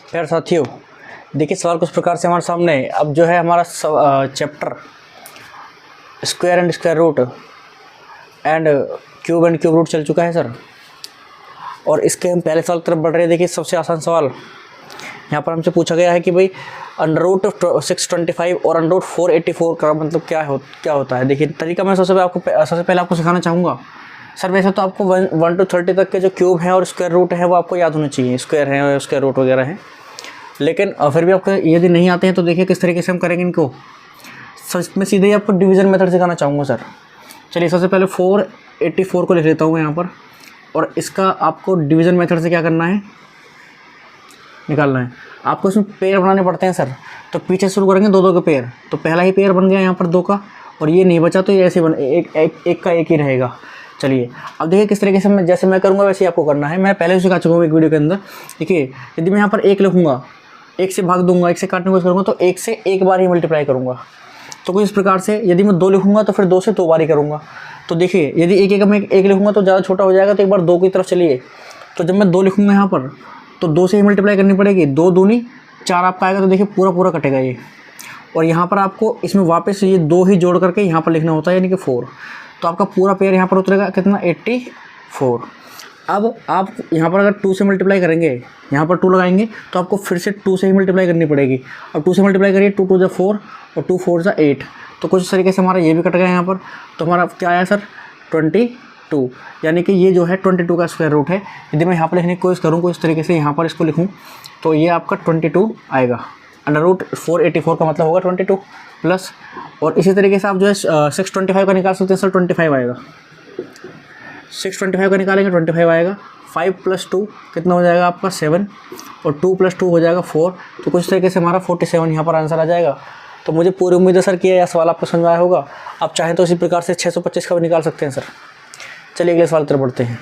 प्यारे साथियों, देखिए सवाल कुछ प्रकार से हमारे सामने है। अब जो है हमारा chapter square and square root and cube root चल चुका है सर, और इसके हम पहले सवाल की तरफ बढ़ रहे हैं। देखिए सबसे आसान सवाल यहाँ पर हमसे पूछा गया है कि भाई अंडर रूट 625 और अंडर रूट 484 का मतलब क्या होता है। देखिए तरीका मैं सबसे पहले आपको सिखाना चाहूँगा। सर वैसे तो आपको 1 to 30 तक के जो क्यूब हैं और स्क्वायर रूट है वो आपको याद होने चाहिए, स्क्वायर है और स्क्वायर रूट वगैरह हैं, लेकिन फिर भी आपको यदि नहीं आते हैं तो देखिए किस तरीके से हम करेंगे इनको। सर मैं सीधे ही आपको डिवीज़न मेथड सिखाना चाहूँगा सर। चलिए सबसे पहले 484 को लिख लेता हूँ यहाँ पर, और इसका आपको डिवीज़न मेथड से क्या करना है, निकालना है। आपको इसमें पेयर बनाने पड़ते हैं सर, तो पीछे शुरू करेंगे 2 2 के पेयर। तो पहला ही पेयर बन गया यहाँ पर 2 का, और ये नहीं बचा तो ये ऐसे एक का एक ही रहेगा। चलिए अब देखिए किस तरीके से जैसे मैं करूँगा वैसे ही आपको करना है। मैं पहले ही सिखा चुका हूँ एक वीडियो के अंदर। देखिए यदि मैं यहाँ पर 1 लिखूँगा, 1 से भाग दूंगा, 1 से काटने की कोशिश करूँगा तो 1 से एक बार ही मल्टीप्लाई करूँगा। तो कुछ इस प्रकार से यदि मैं 2 लिखूँगा तो फिर 2 से 2 बार ही करूँगा। तो देखिए यदि एक लिखूँगा तो ज़्यादा छोटा हो जाएगा, तो एक बार 2 की तरफ चलिए। तो जब मैं 2 लिखूँगा यहाँ पर तो 2 से ही मल्टीप्लाई करनी पड़ेगी। 2 दूनी 4 आपका आएगा, तो देखिए पूरा कटेगा ये। और यहाँ पर आपको इसमें वापस ये 2 ही जोड़ करके यहाँ पर लिखना होता है, यानी कि 4। तो आपका पूरा पेयर यहाँ पर उतरेगा कितना, 84। अब आप यहाँ पर अगर 2 से मल्टीप्लाई करेंगे, यहाँ पर 2 लगाएंगे तो आपको फिर से 2 से ही मल्टीप्लाई करनी पड़ेगी। अब 2 से मल्टीप्लाई करिए, 2 2 = 4 और 2 4 = 8। तो कुछ इस तरीके से हमारा ये भी कट गया यहाँ पर। तो हमारा क्या आया सर, 22, यानी कि ये जो है 22 का स्क्वायर रूट है। यदि मैं यहाँ पर लिखने की कोशिश करूँ कुछ इस तरीके से, यहाँ पर इसको लिखूँ तो ये आपका 22 आएगा। अंडर रूट 484 का मतलब होगा 22 प्लस, और इसी तरीके से आप जो है 625 का निकाल सकते हैं सर, 25 आएगा। 625 का निकालेंगे 25 आएगा। 5 + 2 कितना हो जाएगा आपका 7, और 2 + 2 हो जाएगा 4। तो कुछ तरीके से हमारा 47 यहाँ पर आंसर आ जाएगा। तो मुझे पूरी उम्मीद है सर कि यह सवाल आपको समझ आया होगा। आप चाहें तो इसी प्रकार से 625 का भी निकाल सकते हैं सर। चलिए अगले सवाल की तरफ बढ़ते हैं।